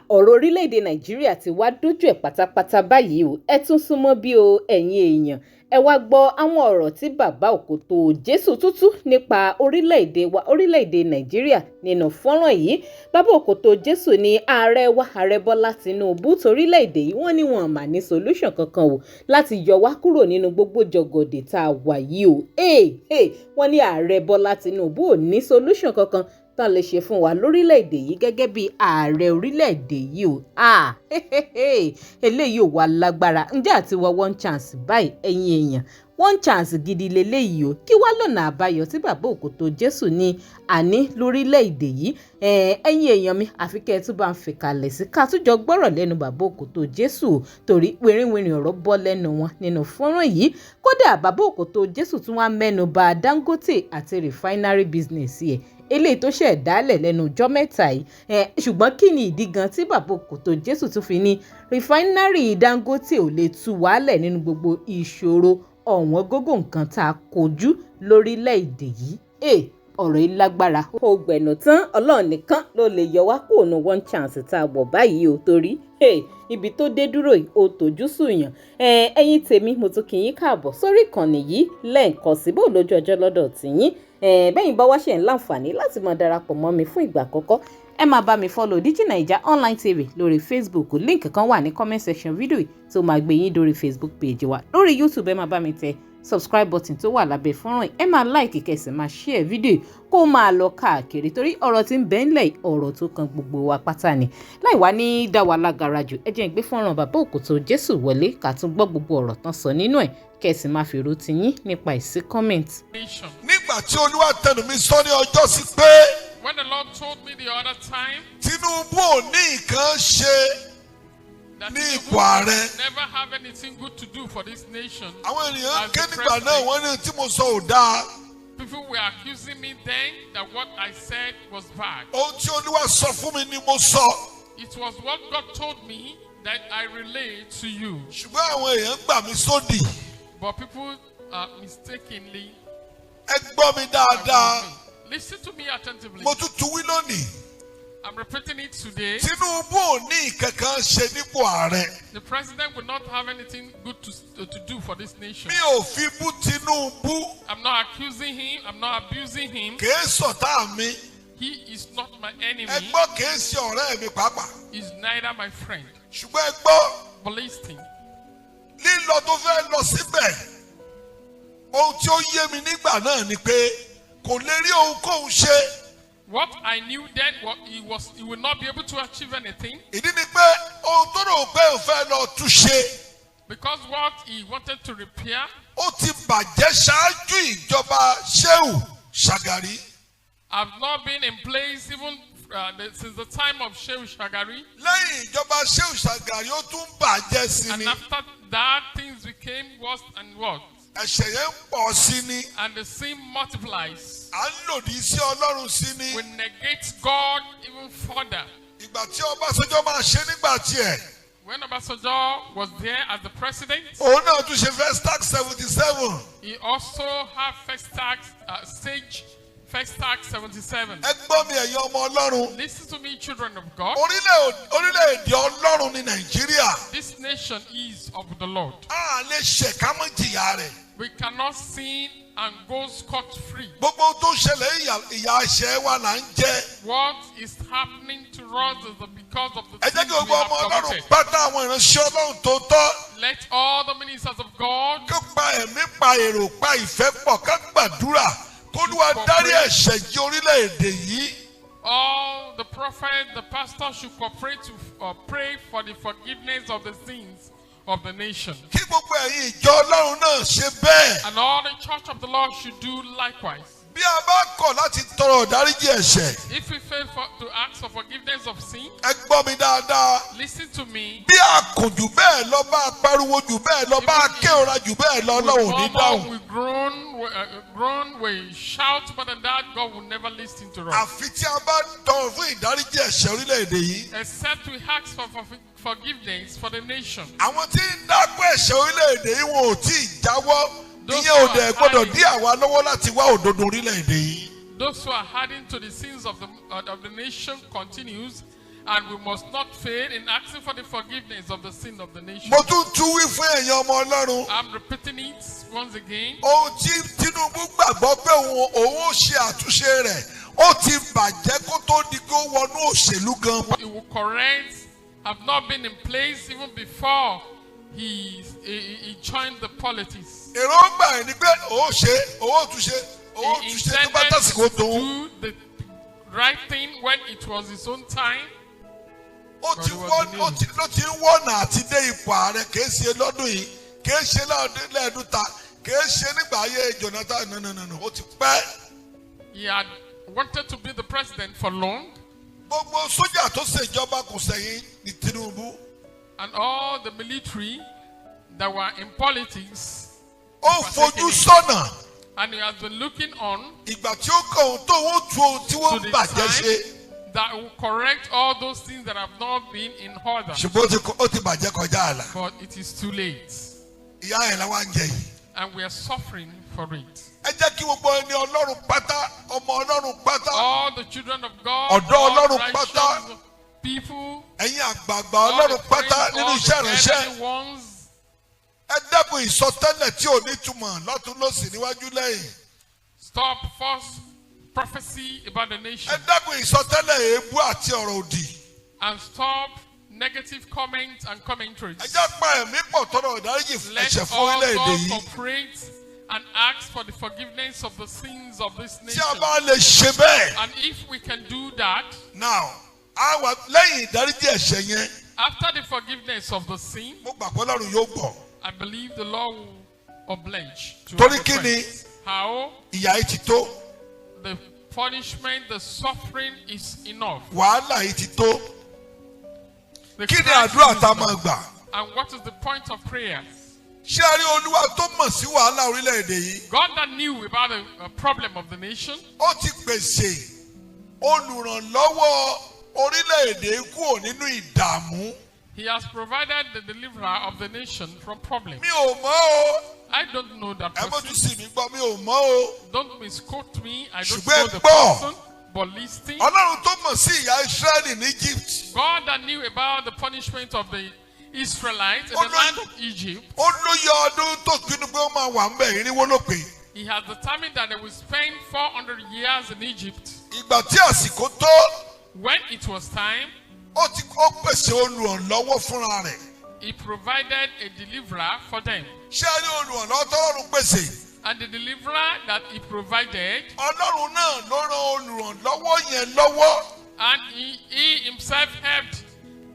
ọ̀rọ̀ orílẹ̀-èdè Nàìjíríà ti wá dójú ẹ̀ pátápátá báyìí o. Ẹ tún súnmọ́ bí o ẹ̀yin èèyàn. Ẹ wá gbọ́ àwọn ọ̀rọ̀ tí bàbá Okoto Jesu tútú nípa orílẹ̀-èdè Nàìjíríà nínú fọ́nrán yìí. Bàbá Okoto Jesu ní ààrẹ wa ààrẹ Bọ́lá Tinubu torílẹ̀-èdè yìí wọ́n ní wọn mà ní solution kankan o láti yọ wá kúrò nínú gbogbo jọgọdẹ tá a wà yìí o. Wọ́n ní ààrẹ Bọ́lá Tinubu ò ní solution kankan tán lè ṣe fún wa lórílẹ̀-èdè yìí gẹ́gẹ́ bí ààrẹ orílẹ̀-èdè yìí o. Eléyìí ò wá lágbára. Ǹjẹ́ àti wọ one chance báyìí ẹ̀yin èèyàn? One chance gidi leléyìí o. Kí wá lọ́nà àbáyọ tí bàbá Okoto Jesu ní àní lórílẹ̀-èdè yìí? Ẹ̀yin èèyàn mi àfi kẹ́ ẹ tún bá ń fi kalẹ̀ sí ká tún jọ gbọ́rọ̀ lẹ́nu bàbá Okoto Jesu torí wìrìwìrì ọ̀rọ̀ bọ́ lẹ́nu wọn nínú fọ́nrán yìí. Kódà bàbá Okoto Jesu tún wá mẹ́nu bà Dangote àti refinery business yẹ eléyìí tó ṣẹ̀ dálẹ̀ lẹ́nu ọjọ́ mẹ́ta yìí. Ṣùgbọ́n kí ni ìdí gan tí bàbá Okoto Jesu tún fi ní refinery Dangote ò lè tú wálẹ̀ nínú gbogbo ìṣòro ọ̀wọ́n gógó nǹkan tá a kojú lórílẹ̀-èdè yìí? Ọ̀rọ̀ yìí lágbára. Ó gbẹ̀nù tán Ọlọ́run nìkan ló lè yọ wá kúrò ní one chance tá a wọ̀ báyìí o torí ibi tó dé dúró yìí ó tójú sùyàn. Ẹ̀yin tèmi mo tún kí yín káàbọ̀ sórí ìkànnì yìí lẹ́ẹ̀kan sí bó lójú ọjọ́ lọ́dọ̀ tìyín. Bẹ́yìn bá wá ṣe ń láǹfààní láti máa darapọ̀ mọ́ mi fún ìgbà àkọ́kọ́ ẹ máa bá mi follow DigiNaija online TV lórí Facebook. Link kan wà ní comment section video yìí tó máa gbé yín dórí Facebook page wa. Lórí YouTube ẹ máa bá mi tẹ subscribe button tó wà lábẹ́ fọ́nrán yìí. Ẹ máa like kẹsì máa share video yìí kó máa lọ káàkiri torí ọ̀rọ̀ tí ń bẹ ńlẹ̀ ọ̀rọ̀ tó kan gbogbo wa pátá ni. Láì wá ní dá wa lágara jù ẹ jẹ́ n gbé fọ́nrán bàbá Okoto Jesu wọlé ká tún gbọ́ gbogbo ọ̀rọ̀ tán sọ nínú ẹ̀ kẹsì máa fi èrò tiyín nípa ìsí comment. Nígbà tí Olúwa tẹnu mi sọ ní ọjọ́ sí pé when the Lord told me the other time Tinubu ò ní nǹkan ṣe ní ipò ààrẹ. Never have anything good to do for this nation. Àwọn ènìyàn ké nígbà náà wọ́n ní tí mo sọ ò dáa. People were accusing me then that what I said was bad. Ohun tí Olúwa sọ fún mi ni mo sọ. It was what God told me that I relayed to you. Ṣùgbọ́n àwọn èèyàn gbà mí sódì. But people mistakenly. Ẹ gbọ́ mi dáadáa. Listen to me attentively. Mo tún tún wí lónìí. I'm repeating it today. Tinubu ò ní kankan ṣe nípò ààrẹ. The president will not have anything good to do for this nation. Mi ò fi bú Tinubu. I'm not accusing him. I'm not abusing him. Kìí ṣọ̀tá mi. He is not my enemy. Ẹ gbọ́ kìí ṣe ọ̀rẹ́ mi pàápàá. He is neither my friend. Ṣùgbọ́n ẹ gbọ́. But listen. Lílọ tó fẹ́ lọ síbẹ̀. Ohun tí ó yé mi nígbà náà ni pé kò lè rí ohunkóhun ṣe. What I knew then he would not be able to achieve anything. Ìdí ni pé ohun tó rò pé ó fẹ́ lọ tún ṣe. Because what he wanted to repair. Ó ti bàjẹ́ ṣáájú ìjọba Shehu Shagari. Have not been in place even since the time of Shehu Shagari. Lẹ́yìn ìjọba Shehu Shagari ó tún bàjẹ́ sí ni. And after that things became worse and worse. Ẹ̀ṣẹ̀ yẹn ń pọ̀ sí ni. And the sin multiplies. À ń lòdì sí Ọlọ́run sí ni. We negate God even further. Ìgbà tí Ọbásanjọ́ máa ṣe nígbà tiẹ̀. When Obasanjo was there as the president. Òun náà tún ṣe Festac 77. He also had Festac Festac 77. Ẹ gbọ́ mi ẹ̀yin ọmọ Ọlọ́run. Listen to me, children of God. Orílẹ̀-èdè Ọlọ́run ní Nàìjíríà. This nation is of the Lord. A lè ṣe ká mọ́ jìyà rẹ̀. We cannot sin and go scot-free. Gbogbo tó ṣẹlẹ̀ ìyà ẹ̀ṣẹ̀ wa là ń jẹ. What is happening to us is because of the Ẹ jẹ́ things kí we gbogbo have ọmọ Ọlọ́run committed. pátá àwọn ìránṣẹ́ Ọlọ́run tó tọ́. Let all the ministers of God Kó pa ẹ̀mí pa èrò pa ìfẹ́ pọ̀ ká gbàdúrà. K'Olúwa dárí ẹ̀ṣẹ̀ jì orílẹ̀-èdè yìí. all the prophets, the pastors should cooperate to pray for the forgiveness of the sins of the nation. Kí gbogbo ẹ̀yin ìjọ Ọlọ́run náà ṣe bẹ́ẹ̀. And all the church of the Lord should do likewise. Bí a bá kọ̀ láti tọrọ ìdáríjì ẹ̀ṣẹ̀. If we fail to ask for forgiveness of sin, Ẹ gbọ́ mi dáadáa. listen to me. Bí a kùn jù bẹ́ẹ̀ lọ bá a pariwo jù bẹ́ẹ̀ lọ bá a kéwòrán jù bẹ́ẹ̀ lọ Ọlọ́run ò ní dáhùn. We groan, we shout, but than that, God will never listen to us. Àfi tí a bá tọrọ fún ìdáríjì ẹ̀ṣẹ̀ orílẹ̀-èdè yìí. Except we ask for forgiveness for the nation. Àwọn tí ń dákún ẹ̀ṣẹ̀ orílẹ̀-èdè yìí wọn ò tí ì jáwọ́. Ìyẹn ò dẹ̀ gbọ́dọ̀ dí àwa lọ́wọ́ láti wá òdodo orílẹ̀-èdè yìí. Those who are adding to the sins of the nation continues, And we must not fail in asking for the forgiveness of the sin of the nation. Mo tún tún wí fún ẹ̀yin ọmọ Ọlọ́run. I'm repeating it once again. Ohun tí Tinubu gbàgbọ́ pé òun ó ṣe àtúnṣe rẹ̀, ó ti bàjẹ́ kó tó di kó wọnú òṣèlú gan. What he will correct have not been in place even before he joined the politics. Èròǹgbà ẹ̀ ni pé owó túnṣe He tó bá intended tásìkò to tó. do the right thing when it was his own time. Ló ti ń wọ́nà àti dé ipò ààrẹ kìí ṣe lọ́dún yìí, kìí ṣe lẹ́ẹ̀dúta, kìí ṣe nígbà ayé Jonathan no, ó ti pẹ́. He had wanted to be the president for long. Gbogbo sójà tó ṣèjọba kò sẹ́yìn ní Tinubu. And all the military that were in politics. Ó fojú sọ́nà. And he has been looking on Ìgbà tí ó kàn òun tó wọ́n tu ohun tí wọ́n bàjẹ́ ṣe. that will correct all those things that have not been in order. Ṣùgbọ́n ó ti bàjẹ́ kọjá àlà. But it is too late. Ìyá ẹ̀ la wá ń jẹ yìí. And we are suffering for it. Ẹ jẹ́ kí gbogbo ẹni Ọlọ́run pátá, ọmọ Ọlọ́run pátá. All the children of God, Ọ̀dọ́ all Ọlọ́run righteous pátá. people, Ẹ̀yin àgbààgbà all Ọlọ́run the pátá praise, nínú all iṣẹ́ the ìránṣẹ́. heavenly ones, Ẹ dẹ́kun ìsọtẹ́lẹ̀ tí ò ní túmọ̀ lọ́tún lósì níwájú lẹ́yìn. stop false prophecy about the nation. Ẹ dẹ́kun ìsọtẹ́lẹ̀ èébú àti ọ̀rọ̀ òdì. And stop negative comments and commentaries. Ẹ jẹ́ pa ẹ̀mí pọ̀ tọrọ ìdáríjì Let ẹ̀ṣẹ̀ fún all orílẹ̀-èdè God yìí. cooperate and ask for the forgiveness of the sins of this Tí nation. a bá lè ṣe bẹ́ẹ̀. And if we can do that, Now, àwa lẹ́yìn ìdáríjì ẹ̀ṣẹ̀ yẹn, after the forgiveness of the sin, mo gbà pé Ọlọ́run yóò gbọ́. I believe the Lord will oblige to Torí our kí ni? request. How? Ìyà yìí ti tó. The punishment, the suffering is enough. Wàhálà yìí ti tó. The Kí ni crisis àdúrà is tá a máa enough. gbà? And what is the point of prayer? Ṣé a rí Olúwa tó mọ̀ sí wàhálà orílẹ̀-èdè yìí? God that knew about the problem of the nation, Ó ti pèsè olùrànlọ́wọ́ orílẹ̀-èdè kúrò nínú ìdààmú. He has provided the deliverer of the nation from problems. Mi ò mọ̀ o. I don't know that Ẹ bójú person. sí mi gbọ́, mi ò mọ̀ o. Don't misquote me. I don't Ṣùgbọ́n know the gbọ́. person. But listen, Ọlọ́run tó mọ̀ sí ìyà Ísírẹ́lì ní Egypt. God that knew about the punishment of the Israelites in Oh, the no. land of Egypt, Ó lóye ọdún tó pinnu pé ó máa wà ń bẹ̀ irinwó ló pé. He has determined that they will spend 400 years in Egypt. Ìgbà tí àsìkò tó, When it was time, ó pèsè olùrànlọ́wọ́ fúnra rẹ̀. He provided a deliverer for them. Ṣé a rí olùrànlọ́wọ́ tọ́lọ́run pèsè? And the deliverer that He provided, Ọlọ́run náà ló ran olùrànlọ́wọ́ yẹn lọ́wọ́ and He Himself helped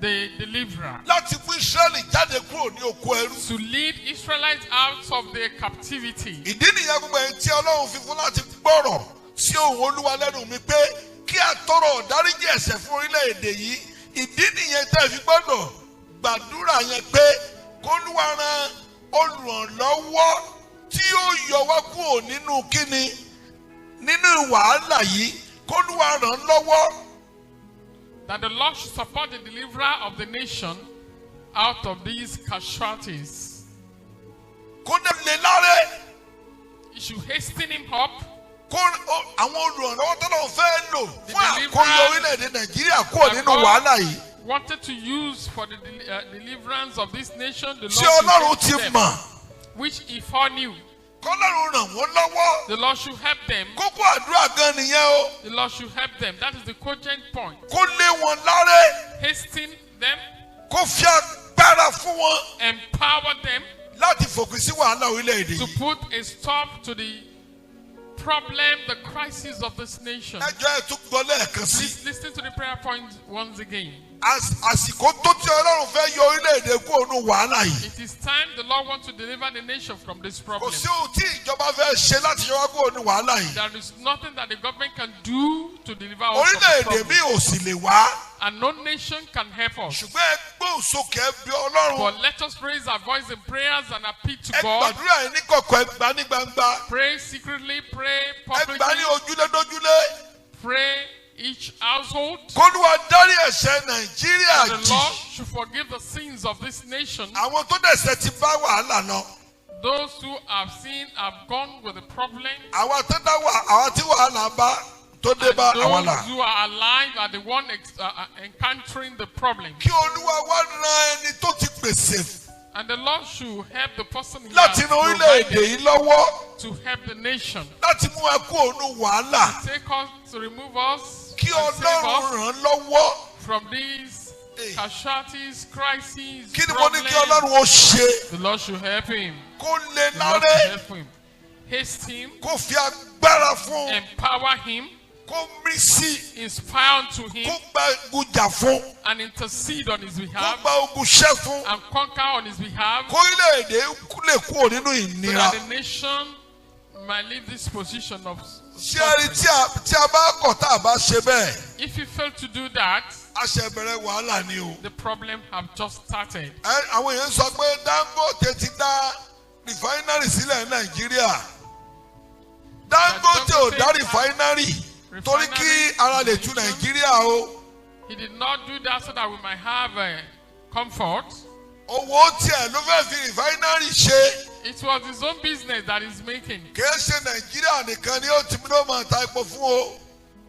the deliverer láti mú Ísírẹ́lì jáde kúrò ní oko ẹrú. to lead Israelites out of their captivity. Ìdí nìyẹn gbogbo ẹ̀yin tí Ọlọ́run fi fún láti gbọ́rọ̀ sí ohùn Olúwa lẹ́nu mi pé kí a tọrọ ìdáríjì ẹ̀ṣẹ̀ fún orílẹ̀-èdè yìí. Ìdí nìyẹn tẹ́ fi gbọ́dọ̀ gbàdúrà yẹn pé k'Olúwa ran olùrànlọ́wọ́ tí ó yọ wá kúrò nínú kíni, nínú wàhálà yìí, k'Olúwa ràn lọ́wọ́. That the Lord should support the deliverer of the nation out of these casualties. Kó dẹ̀ lè láre. He should hasten him up. Àwọn olùrànlọ́wọ́ tó lọ́wọ́ fẹ́ lò fún àkóyọ orílẹ̀-èdè Nàìjíríà kúrò nínú wàhálà yìí. Wanted to use for the deliverance of this nation, the Ṣé Lord Ọlọ́run should ti help them, mọ̀? which He foreknew. K'Ọlọ́run ràn wọ́n lọ́wọ́. The Lord should help them. Kókó àdúrà gan nìyẹn o. The Lord should help them. That is the cogent point. Kó lé wọn láre. Hasten them, Kó fi agbára fún wọn empower them láti fòpin sí wàhálà orílẹ̀-èdè to yìí. put a stop to the problem, the crisis of this nation. Ẹ jọ̀ọ́ ẹ tún gbọ́ lẹ́ẹ̀kan sí. Please listen to the prayer point once again. Àsìkò tó tí Ọlọ́run fẹ́ yọ orílẹ̀-èdè kúrò nínú wàhálà yìí. It is time the Lord wants to deliver the nation from this Kò problem. sí ohun tí ìjọba fẹ́ ṣe láti yọ wá kúrò nínú wàhálà yìí. There is nothing that the government can do to deliver us from the Orílẹ̀-èdè mi problem. ò sì lè wá. And no nation can help us. Ṣùgbọ́n ẹ gbóhùn sókè ẹ bí Ọlọ́run. But let us raise our voice in prayers and appeal to Ẹ God. gbàdúrà yìí ní kọ̀kọ̀, ẹ gbà ní gbangba. Pray secretly, pray Ẹ gbà ní publicly, ojúlé dójúlé. pray each household. K'Olúwa dárí ẹ̀ṣẹ̀ Nàìjíríà The jì. Lord should forgive the sins of this nation. Àwọn tó dẹ̀ṣẹ̀ ti bá wàhálà lọ. Those who have sinned have gone with the problem. Àwọn tí wàhálà bá tó dé bá àwọn là. Those who are alive are the one encountering the problem. Kí Olúwa wá ran ẹni tó ti pèsè. And the Lord should help the person he Láti has ran orílẹ̀-èdè provided yìí lọ́wọ́. to help the nation. Láti mú wa kúrò nínú wàhálà. Take us to remove us Kí and save Ọlọ́run us ràn lọ́wọ́. from these casualties, crises, Kí ni mo ní kí problems. Ọlọ́run ó ṣe? The Lord should help him. Kó lè The Lord láré. should help him. Haste him, Kó fi agbára fún. empower him, Kó mí sí. inspire unto Kó him, gba ogun jà fún. and intercede on his Kó behalf gba ogun ṣẹ́ fún. and conquer on his behalf, Kó orílẹ̀-èdè lè kúrò nínú so ìnira. that the nation might leave this position of Ṣé ẹ rí suffering. tí a bá kọ̀ tá a bá ṣe bẹ́ẹ̀? If you fail to do that, A ṣe bẹ̀rẹ̀ wàhálà ni o. the problem have just started. Àwọn èèyàn sọ pé Dangote ti dá rìfáínárì sílẹ̀ ní Nàìjíríà. Dangote ò dá rìfáínárì torí kí ara lè tu Nàìjíríà o. He did not do that so that we might have comfort. Owó tiẹ̀ ló fẹ́ fi rìfáínárì ṣe. It was his own business that he's making. Kìí ṣe Nàìjíríà nìkan ni ó ti ló máa ta epo fún o.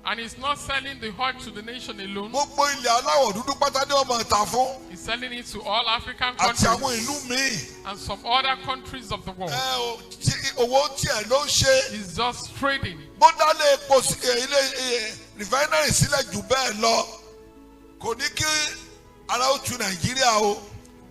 And he's not selling the oil to the nation alone. Gbogbo ilẹ̀ aláwọ̀ dúdú pátá ni wọ́n máa ta fún. He's selling it to all African Àti àwọn ìlú countries míì. and some other countries of the world. Owó tiẹ̀ ló ń ṣe. He's just trading. Bó dálé epo ilé rìfáínárì sílẹ̀ jù bẹ́ẹ̀ lọ. Kò ní kí ara ó tu Nàìjíríà o.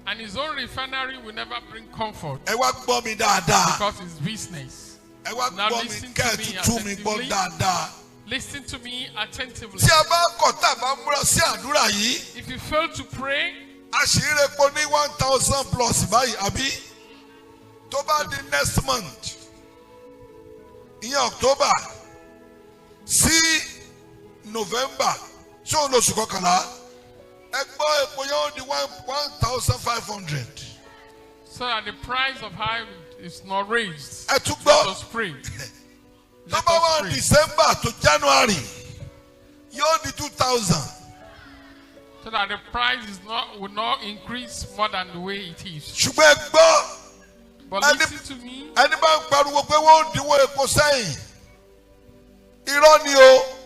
And his own refinery will never bring comfort Ẹ wá gbọ́ mi dáadáa. because it's business. Ẹ wá Now gbọ́ mi listen kẹ́ to ẹ me tún mi gbọ́ attentively. dáadáa. Listen to me attentively. Tí a bá kọ̀ tá a bá múra sí àdúrà yìí, If you fail to pray, àṣírí epo ní 1,000 plus báyìí àbí tó bá di next month ìyẹn October sí November ṣé òun lóṣù kọkànlá ẹ gbọ́ epo yẹn ó di 1,500. so that the price of oil is not raised. Ẹ tún Let gbọ́ us pray. tó Let bá us wá pray. December to January yóò di 2,000. So that the price will not increase more than the way it is. Ṣùgbọ́n ẹ gbọ́. But Ẹni- listen to me. Ẹni bá ń pariwo pé wọ́n ń dínwó epo sẹ́yìn irọ́ ni o.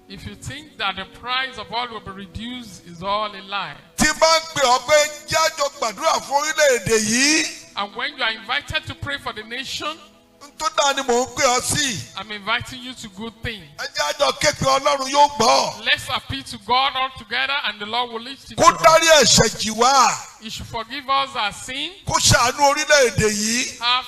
If you think that the price of oil will be reduced, is all a lie. Tí bá ń pè ọ́ pé jájọ gbàdúrà fún orílẹ̀-èdè yìí And when you are invited to pray for the nation, ń tó dáa ni mò ń pè ọ́ sí. I'm inviting you to good things. Ẹ jẹ́ àjọ képe Ọlọ́run yóò gbọ́. Let's appeal to God all together and the Lord will listen to Kó us. dárí ẹ̀ṣẹ̀ jì wá. He should forgive us our sin, Kó ṣàánú orílẹ̀-èdè yìí. have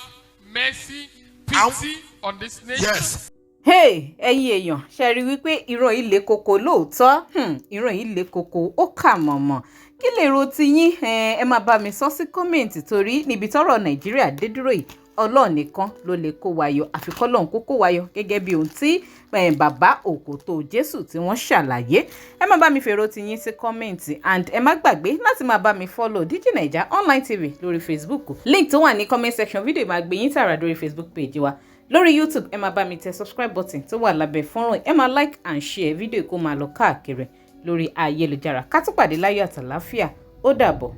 mercy, pity on this nation. Yes. Hey, ẹ̀yin èèyàn ṣe rí wípé ìran yìí le koko lóòótọ́ ìran yìí le koko ó kà mọ̀mọ̀ kí lè ro ti yín ẹ máa bá mi sọ sí kọ́mẹ̀ǹtì torí níbi tọ́rọ̀ Nàìjíríà dé dúró yìí Ọlọ́run nìkan ló lè kó wa yọ àfi k'Ọlọ́run kó kó wa yọ gẹ́gẹ́ bí ohun tí bàbá Okoto Jesu tí wọ́n ṣàlàyé ẹ máa bá mi fèrò ti yín sí kọ́mẹ̀ǹtì and ẹ má gbàgbé láti máa bá mi follow Digi Naija online TV lórí Facebook link tó wà ní comment section fídíò máa gbé yín tààrà lórí Facebook page wa lórí YouTube ẹ máa bá mi tẹ subscribe button tó wà lábẹ́ fọ́nrán ẹ máa like and share fídíò kó máa lọ káàkiri lórí ayélujára ká tún pàdé láyọ̀ àtàláfíà ó dàbọ̀.